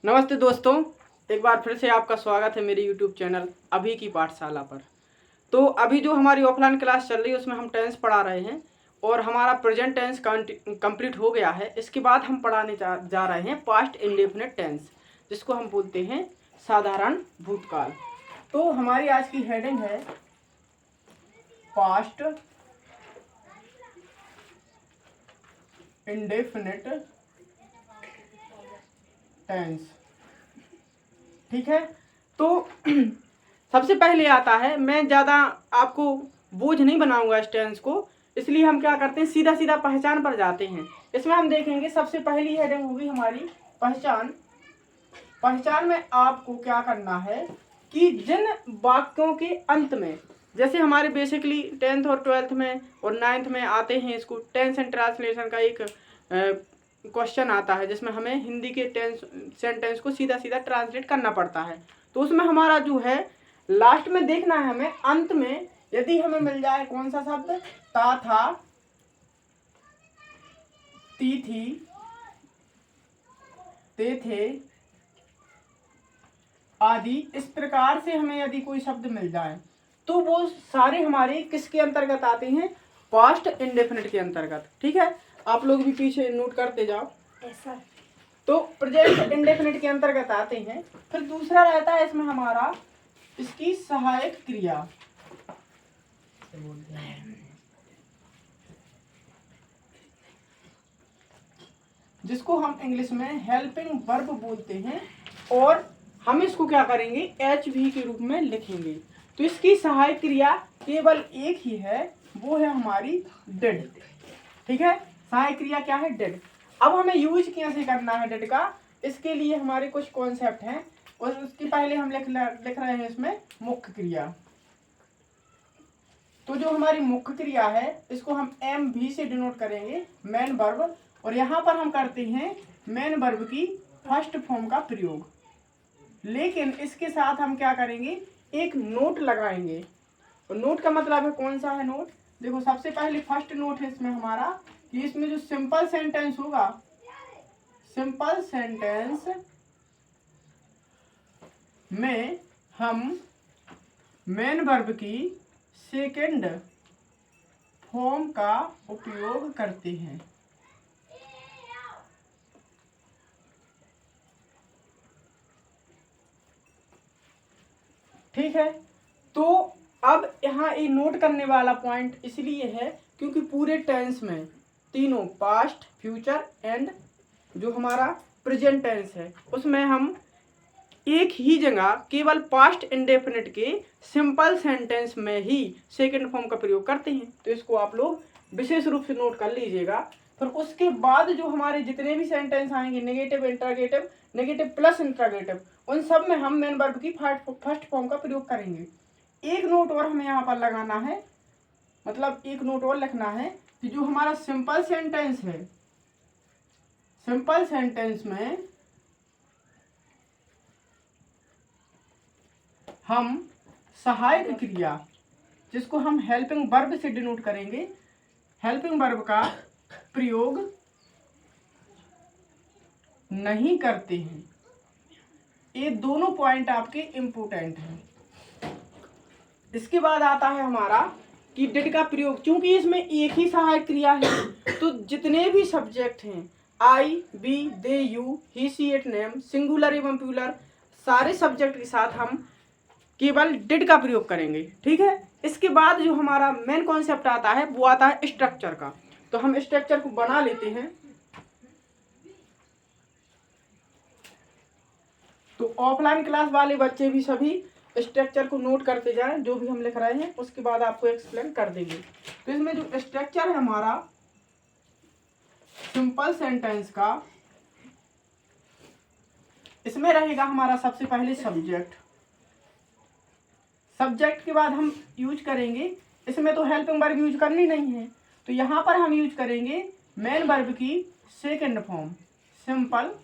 नमस्ते दोस्तों, एक बार फिर से आपका स्वागत है मेरे यूट्यूब चैनल अभी की पाठशाला पर। तो अभी जो हमारी ऑफलाइन क्लास चल रही है उसमें हम टेंस पढ़ा रहे हैं और हमारा प्रेजेंट टेंस कंप्लीट हो गया है। इसके बाद हम पढ़ाने जा रहे हैं पास्ट इंडेफिनिट टेंस, जिसको हम बोलते हैं साधारण भूतकाल। तो हमारी आज की हेडिंग है पास्ट इंडेफिनिट टेंस। ठीक है, तो सबसे पहले आता है, मैं ज़्यादा आपको बोझ नहीं बनाऊंगा इस टेंस को, इसलिए हम क्या करते हैं सीधा सीधा पहचान पर जाते हैं। इसमें हम देखेंगे सबसे पहली हेडिंग होगी हमारी पहचान। पहचान में आपको क्या करना है कि जिन वाक्यों के अंत में, जैसे हमारे बेसिकली 10th और 12th में और 9th में आते हैं, इसको टेंस एंड ट्रांसलेशन का एक क्वेश्चन आता है जिसमें हमें हिंदी के टेंस सेंटेंस को सीधा सीधा ट्रांसलेट करना पड़ता है। तो उसमें हमारा जो है लास्ट में देखना है हमें, अंत में यदि हमें मिल जाए कौन सा शब्द, ता था, ती थी, ते थे आदि, इस प्रकार से हमें यदि कोई शब्द मिल जाए तो वो सारे हमारे किसके अंतर्गत आते हैं, पास्ट इंडेफिनिट के अंतर्गत। ठीक है, आप लोग भी पीछे नोट करते जाओ ऐसा। तो प्रेजेंट इंडेफिनिट के अंतर्गत आते हैं। फिर दूसरा रहता है इसमें हमारा इसकी सहायक क्रिया, जिसको हम इंग्लिश में हेल्पिंग वर्ब बोलते हैं, और हम इसको क्या करेंगे HV के रूप में लिखेंगे। तो इसकी सहायक क्रिया केवल एक ही है, वो है हमारी डिड। ठीक है, सहायक क्रिया क्या है, डिड। अब हमें यूज कैसे करना है डिड का, इसके लिए हमारे कुछ कॉन्सेप्ट हैं और उसके पहले हम लिख रहे हैं इसमें मुख्य क्रिया। तो जो हमारी मुख्य क्रिया है इसको हम MV से डिनोट करेंगे, मेन वर्ब, और यहाँ पर हम करते हैं मेन वर्ब की फर्स्ट फॉर्म का प्रयोग। लेकिन इसके साथ हम क्या करेंगे, एक नोट लगाएंगे। और नोट का मतलब है कौन सा है नोट, देखो सबसे पहले फर्स्ट नोट है इसमें हमारा कि इसमें जो सिंपल सेंटेंस होगा, सिंपल सेंटेंस में हम मेन वर्ब की सेकेंड फॉर्म का उपयोग करते हैं। ठीक है, तो अब यहाँ ये नोट करने वाला पॉइंट इसलिए है क्योंकि पूरे टेंस में तीनों पास्ट, फ्यूचर एंड जो हमारा प्रेजेंट टेंस है उसमें हम एक ही जगह केवल पास्ट इंडेफिनिट के सिंपल सेंटेंस में ही सेकंड फॉर्म का प्रयोग करते हैं। तो इसको आप लोग विशेष रूप से नोट कर लीजिएगा। फिर उसके बाद जो हमारे जितने भी सेंटेंस आएंगे, negative, interrogative, negative plus interrogative, उन सब में हम मेन वर्ब की फर्स्ट फॉर्म का प्रयोग करेंगे। एक नोट और हमें यहाँ पर लगाना है, मतलब एक नोट और लिखना है कि जो हमारा सिंपल सेंटेंस है, सिंपल सेंटेंस में हम सहायक क्रिया, जिसको हम हेल्पिंग वर्ब से डिनोट करेंगे, हेल्पिंग वर्ब का प्रयोग नहीं करते हैं। ये दोनों पॉइंट आपके इम्पोर्टेंट हैं। इसके बाद आता है हमारा कि डिड का प्रयोग, क्योंकि इसमें एक ही सहायक क्रिया है तो जितने भी सब्जेक्ट हैं, I, we, they, you, he, she, it, name, singular एवं प्लूरल, सारे सब्जेक्ट के साथ हम केवल डिड का प्रयोग करेंगे। ठीक है, इसके बाद जो हमारा मेन कॉन्सेप्ट आता है वो आता है स्ट्रक्चर का। तो हम स्ट्रक्चर को बना लेते हैं। तो ऑफलाइन क्लास वाले बच्चे भी सभी स्ट्रक्चर को नोट करते जाएं, जो भी हम लिख रहे हैं उसके बाद आपको एक्सप्लेन कर देंगे। तो इसमें जो स्ट्रक्चर है हमारा सिंपल सेंटेंस का, इसमें रहेगा हमारा सबसे पहले सब्जेक्ट। सब्जेक्ट के बाद हम यूज करेंगे, इसमें तो हेल्पिंग वर्ब यूज करनी नहीं है, तो यहाँ पर हम यूज करेंगे मेन वर्ब की सेकंड फॉर्म सिंपल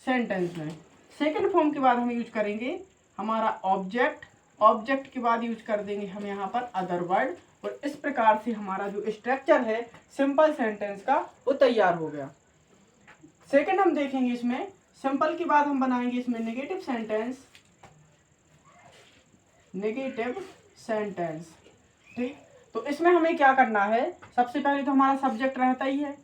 सेंटेंस में। सेकंड फॉर्म के बाद हम यूज करेंगे हमारा ऑब्जेक्ट, ऑब्जेक्ट के बाद यूज कर देंगे हम यहाँ पर अदर वर्ड, और इस प्रकार से हमारा जो स्ट्रक्चर है सिंपल सेंटेंस का वो तैयार हो गया। सेकंड हम देखेंगे इसमें सिंपल के बाद हम बनाएंगे इसमें नेगेटिव सेंटेंस। ठीक, तो इसमें हमें क्या करना है, सबसे पहले तो हमारा सब्जेक्ट रहता ही है।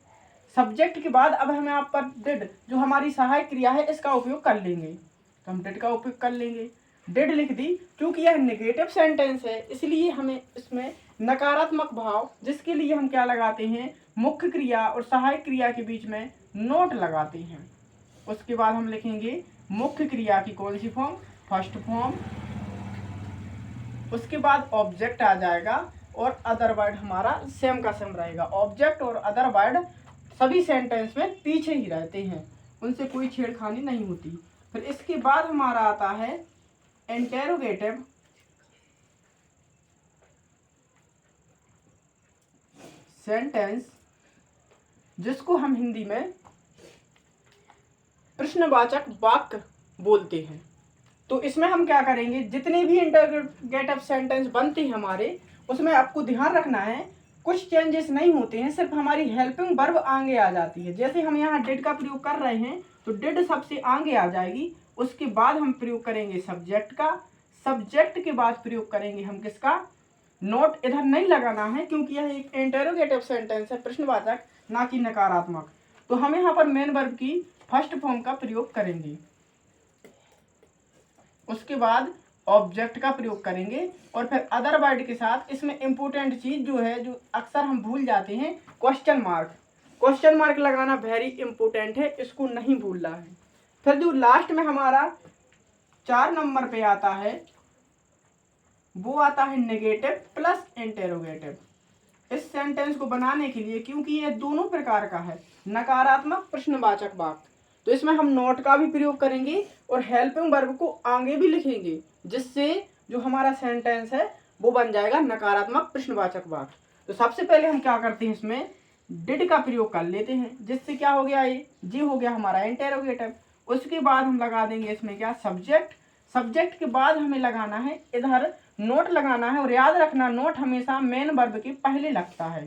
सब्जेक्ट के बाद अब हमें आप पर डिड जो हमारी सहायक क्रिया है इसका उपयोग कर लेंगे, तो हम डिड का उपयोग कर लेंगे। डिड लिख दी, क्योंकि यह नेगेटिव सेंटेंस है इसलिए हमें इसमें नकारात्मक भाव, जिसके लिए हम क्या लगाते हैं, मुख्य क्रिया और सहायक क्रिया के बीच में नोट लगाते हैं। उसके बाद हम लिखेंगे मुख्य क्रिया की कौन सी फॉर्म, फर्स्ट फॉर्म। उसके बाद ऑब्जेक्ट आ जाएगा और अदर वर्ड हमारा सेम का सेम रहेगा। ऑब्जेक्ट और अदर वर्ड सभी सेंटेंस में पीछे ही रहते हैं, उनसे कोई छेड़खानी नहीं होती। फिर इसके बाद हमारा आता है इंटेरोगेटिव सेंटेंस, जिसको हम हिंदी में प्रश्नवाचक वाक्य बोलते हैं। तो इसमें हम क्या करेंगे, जितने भी इंटरोगेटिव सेंटेंस बनते हैं हमारे, उसमें आपको ध्यान रखना है कुछ चेंजेस नहीं होते हैं, सिर्फ हमारी हेल्पिंग वर्ब आगे आ जाती है। जैसे हम यहाँ डिड का प्रयोग कर रहे हैं तो डिड सबसे आगे आ जाएगी। उसके बाद हम प्रयोग करेंगे सब्जेक्ट का, सब्जेक्ट के बाद प्रयोग करेंगे हम किसका, नोट इधर नहीं लगाना है क्योंकि यह एक इंटरोगेटिव सेंटेंस है, प्रश्नवाचक, ना कि नकारात्मक। तो हम यहाँ पर मेन वर्ब की फर्स्ट फॉर्म का प्रयोग करेंगे। उसके बाद ऑब्जेक्ट का प्रयोग करेंगे और फिर अदर वर्ड के साथ इसमें इंपॉर्टेंट चीज जो है, जो अक्सर हम भूल जाते हैं, क्वेश्चन मार्क। क्वेश्चन मार्क लगाना वेरी इंपॉर्टेंट है, इसको नहीं भूलना है। फिर जो लास्ट में हमारा 4 नंबर पे आता है वो आता है नेगेटिव प्लस इंटेरोगेटिव। इस सेंटेंस को बनाने के लिए, क्योंकि ये दोनों प्रकार का है, नकारात्मक प्रश्नवाचक वाक्य, तो इसमें हम नोट का भी प्रयोग करेंगे और हेल्पिंग वर्ब को आगे भी लिखेंगे, जिससे जो हमारा सेंटेंस है वो बन जाएगा नकारात्मक प्रश्नवाचक वाक्य। तो सबसे पहले हम क्या करते हैं, इसमें डिड का प्रयोग कर लेते हैं, जिससे क्या हो गया, ये हो गया हमारा इंटेरोगेटिव। उसके बाद हम लगा देंगे इसमें क्या, सब्जेक्ट। सब्जेक्ट के बाद हमें लगाना है इधर नोट लगाना है, और याद रखना नोट हमेशा मेन वर्ब के पहले लगता है,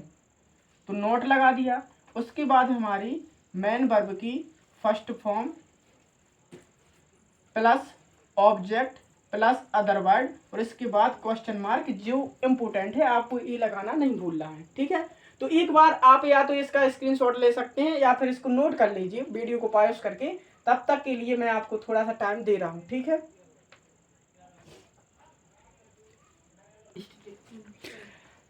तो नोट लगा दिया। उसके बाद हमारी मेन वर्ब की first form plus object plus other word, और इसके बाद क्वेश्चन मार्क, जो इम्पोर्टेंट है आपको ये लगाना नहीं भूलना है। ठीक है, तो एक बार आप या तो इसका स्क्रीनशॉट ले सकते हैं या फिर इसको नोट कर लीजिए वीडियो को पॉज करके। तब तक के लिए मैं आपको थोड़ा सा टाइम दे रहा हूँ। ठीक है,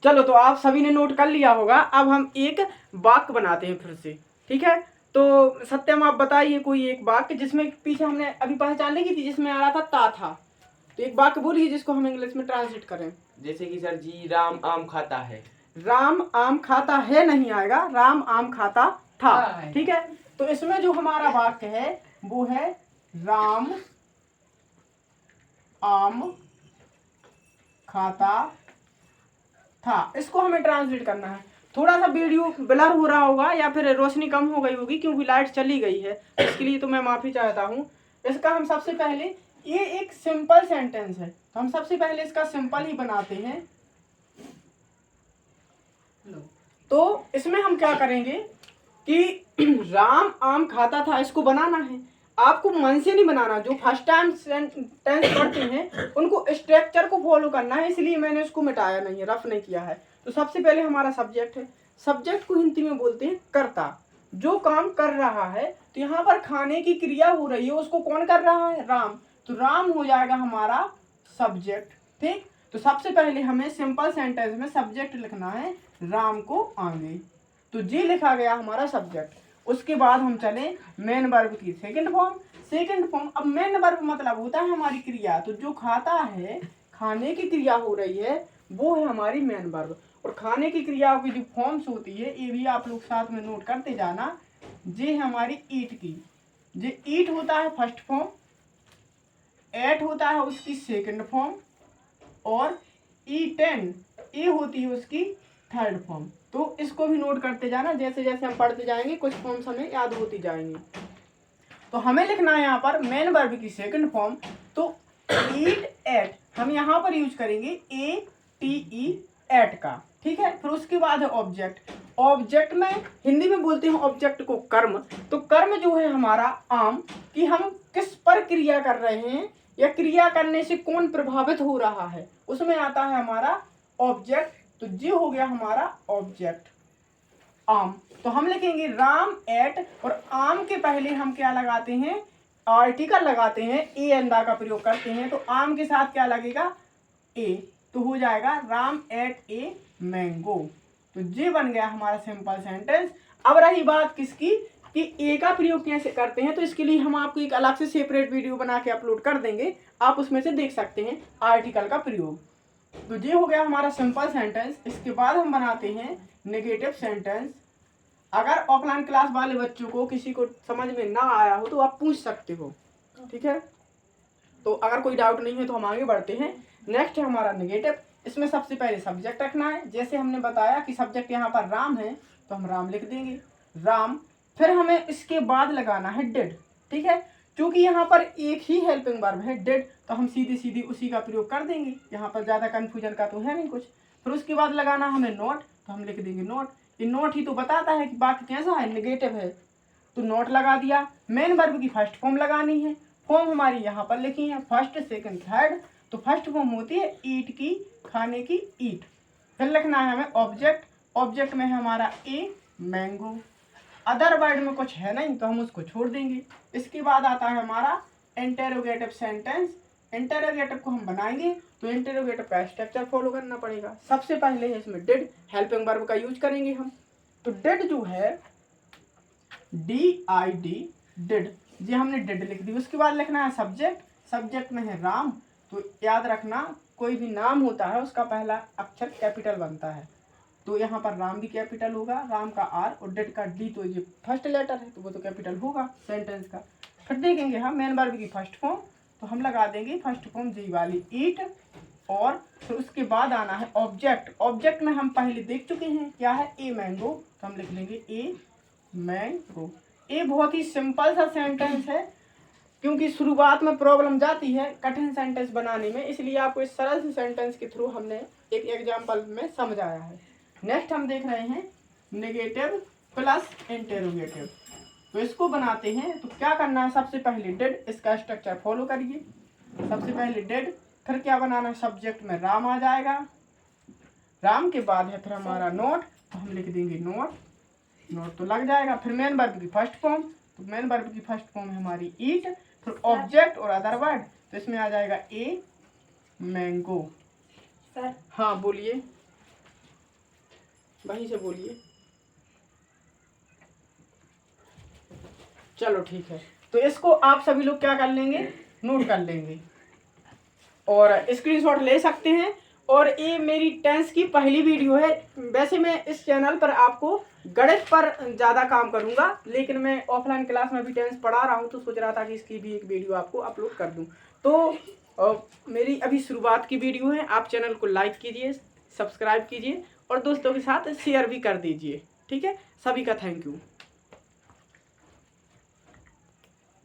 चलो, तो आप सभी ने नोट कर लिया होगा। अब हम एक वाक्य बनाते हैं फिर से। ठीक है, तो सत्यम आप बताइए कोई एक वाक्य जिसमें पीछे हमने अभी पहचान ली थी, जिसमें आ रहा था था। तो एक वाक्य बोलिए जिसको हम इंग्लिश में ट्रांसलेट करें। जैसे कि सर जी, राम आम खाता है। राम आम खाता है नहीं आएगा, राम आम खाता था। ठीक है, तो इसमें जो हमारा वाक्य है वो है राम आम खाता था। इसको हमें ट्रांसलेट करना है। थोड़ा सा वीडियो ब्लर हो रहा होगा या फिर रोशनी कम हो गई होगी क्योंकि लाइट चली गई है, इसके लिए तो मैं माफी चाहता हूँ। इसका हम सबसे पहले, ये एक सिंपल सेंटेंस है तो हम सबसे पहले इसका सिंपल ही बनाते हैं। तो इसमें हम क्या करेंगे कि राम आम खाता था, इसको बनाना है। आपको मन से नहीं बनाना, जो फर्स्ट टाइम टेंस पढ़ते हैं उनको स्ट्रक्चर को फॉलो करना है, इसलिए मैंने इसको मिटाया नहीं है, रफ नहीं किया है। तो सबसे पहले हमारा सब्जेक्ट है। सब्जेक्ट को हिंदी में बोलते हैं कर्ता, जो काम कर रहा है। तो यहाँ पर खाने की क्रिया हो रही है, उसको कौन कर रहा है, राम। तो राम हो जाएगा हमारा सब्जेक्ट। ठीक, तो सबसे पहले हमें सिंपल सेंटेंस में सब्जेक्ट लिखना है, राम को आगे। तो ये लिखा गया हमारा सब्जेक्ट। उसके बाद हम चले मेन वर्ब की सेकंड फॉर्म। सेकंड फॉर्म, अब मेन वर्ब मतलब होता है हमारी क्रिया, तो जो खाता है, खाने की क्रिया हो रही है, वो है हमारी मेन वर्ब। और खाने की क्रियाओं की जो फॉर्म्स होती है ये भी आप लोग साथ में नोट करते जाना। ये है हमारी ईट की, ये ईट होता है फर्स्ट फॉर्म, एट होता है उसकी सेकंड फॉर्म, और ईटेन ये होती है उसकी थर्ड फॉर्म। तो इसको भी नोट करते जाना, जैसे जैसे हम पढ़ते जाएंगे कुछ फॉर्म्स हमें याद होती जाएंगी। तो हमें लिखना है यहाँ पर मेन वर्ब की सेकंड फॉर्म। तो ईट एट हम यहाँ पर यूज करेंगे ATE एट का। ठीक है। फिर उसके बाद है ऑब्जेक्ट। ऑब्जेक्ट में हिंदी में बोलते हैं ऑब्जेक्ट को कर्म। तो कर्म जो है हमारा आम, कि हम किस पर क्रिया कर रहे हैं या क्रिया करने से कौन प्रभावित हो रहा है, उसमें आता है हमारा ऑब्जेक्ट। तो ये हो गया हमारा ऑब्जेक्ट आम। तो हम लिखेंगे राम एट, और आम के पहले हम क्या लगाते हैं, आर्टिकल लगाते हैं, ए अंदा का प्रयोग करते हैं। तो आम के साथ क्या लगेगा, ए, तो हो जाएगा राम एट ए मैंगो। तो ये बन गया हमारा सिंपल सेंटेंस। अब रही बात किसकी, कि ए का प्रयोग कैसे करते हैं, तो इसके लिए हम आपको एक अलग से सेपरेट वीडियो बना के अपलोड कर देंगे, आप उसमें से देख सकते हैं आर्टिकल का प्रयोग। तो ये हो गया हमारा सिंपल सेंटेंस। इसके बाद हम बनाते हैं नेगेटिव सेंटेंस। अगर ऑफलाइन क्लास वाले बच्चों को किसी को समझ में ना आया हो तो आप पूछ सकते हो, ठीक है। तो अगर कोई डाउट नहीं है तो हम आगे बढ़ते हैं। नेक्स्ट है हमारा नेगेटिव। इसमें सबसे पहले सब्जेक्ट रखना है। जैसे हमने बताया कि सब्जेक्ट यहाँ पर राम है, तो हम राम लिख देंगे, राम। फिर हमें इसके बाद लगाना है डिड, ठीक है। क्योंकि यहाँ पर एक ही हेल्पिंग वर्ब है डिड, तो हम सीधी सीधी उसी का प्रयोग कर देंगे, यहाँ पर ज़्यादा कन्फ्यूजन का तो है नहीं कुछ। फिर उसके बाद लगाना हमें नोट, तो हम लिख देंगे नोट। ये नोट ही तो बताता है कि बाकी कैसा है, नेगेटिव है, तो नोट लगा दिया। मेन वर्ब की फर्स्ट फॉर्म लगानी है। फॉर्म हमारी यहाँ पर लिखी है, फर्स्ट सेकंड थर्ड। तो फर्स्ट फॉर्म होती है ईट की, खाने की, ईट। फिर लिखना है हमें ऑब्जेक्ट। ऑब्जेक्ट में है हमारा ए मैंगो। अदर वर्ड में कुछ है नहीं तो हम उसको छोड़ देंगे। इसके बाद आता है हमारा इंटेरोगेटिव सेंटेंस। इंटेरोगेटिव को हम बनाएंगे तो इंटेरोगेटिव का स्ट्रक्चर फॉलो करना पड़ेगा। सबसे पहले है इसमें डिड, हेल्पिंग वर्ब का यूज करेंगे हम। तो डिड जो है DID, डिड, ये हमने डिड लिख दी। उसके बाद लिखना है सब्जेक्ट। सब्जेक्ट में है राम। तो याद रखना कोई भी नाम होता है उसका पहला अक्षर कैपिटल बनता है, तो यहाँ पर राम भी कैपिटल होगा, राम का आर और डिड का डी, तो ये फर्स्ट लेटर है तो वो तो कैपिटल होगा सेंटेंस का। फिर देखेंगे हम मेन वर्ब की फर्स्ट फॉर्म, तो हम लगा देंगे फर्स्ट फॉर्म जी वाली ईट। और फिर उसके बाद आना है ऑब्जेक्ट। ऑब्जेक्ट में हम पहले देख चुके हैं क्या है, ए मैंगो, तो हम लिख लेंगे ए मैंगो। ये बहुत ही सिंपल सा सेंटेंस है, क्योंकि शुरुआत में प्रॉब्लम जाती है कठिन सेंटेंस बनाने में, इसलिए आपको इस सरल से सेंटेंस के थ्रू हमने एक एग्जाम्पल में समझाया है। नेक्स्ट हम देख रहे हैं नेगेटिव प्लस इंटेरोगेटिव। तो इसको बनाते हैं। तो क्या करना है, सबसे पहले डिड, इसका स्ट्रक्चर फॉलो करिए। सबसे पहले डिड, फिर क्या बनाना है, सब्जेक्ट में राम आ जाएगा, राम के बाद है फिर हमारा नोट, तो हम लिख देंगे नोट, नोट तो लग जाएगा। फिर मेन वर्ब की फर्स्ट फॉर्म, तो मेन वर्ब की फर्स्ट फॉर्म है हमारी ईट। फिर ऑब्जेक्ट और अदर वर्ड, तो इसमें आ जाएगा ए मैंगो। सर, हाँ बोलिए, वहीं से बोलिए। चलो ठीक है, तो इसको आप सभी लोग क्या कर लेंगे, नोट कर लेंगे और स्क्रीनशॉट ले सकते हैं। और ये मेरी टेंस की पहली वीडियो है। वैसे मैं इस चैनल पर आपको गणित पर ज़्यादा काम करूँगा, लेकिन मैं ऑफलाइन क्लास में भी टेंस पढ़ा रहा हूँ, तो सोच रहा था कि इसकी भी एक वीडियो आपको अपलोड कर दूँ। तो मेरी अभी शुरुआत की वीडियो है। आप चैनल को लाइक कीजिए, सब्सक्राइब कीजिए और दोस्तों के साथ शेयर भी कर दीजिए, ठीक है। सभी का थैंक यू।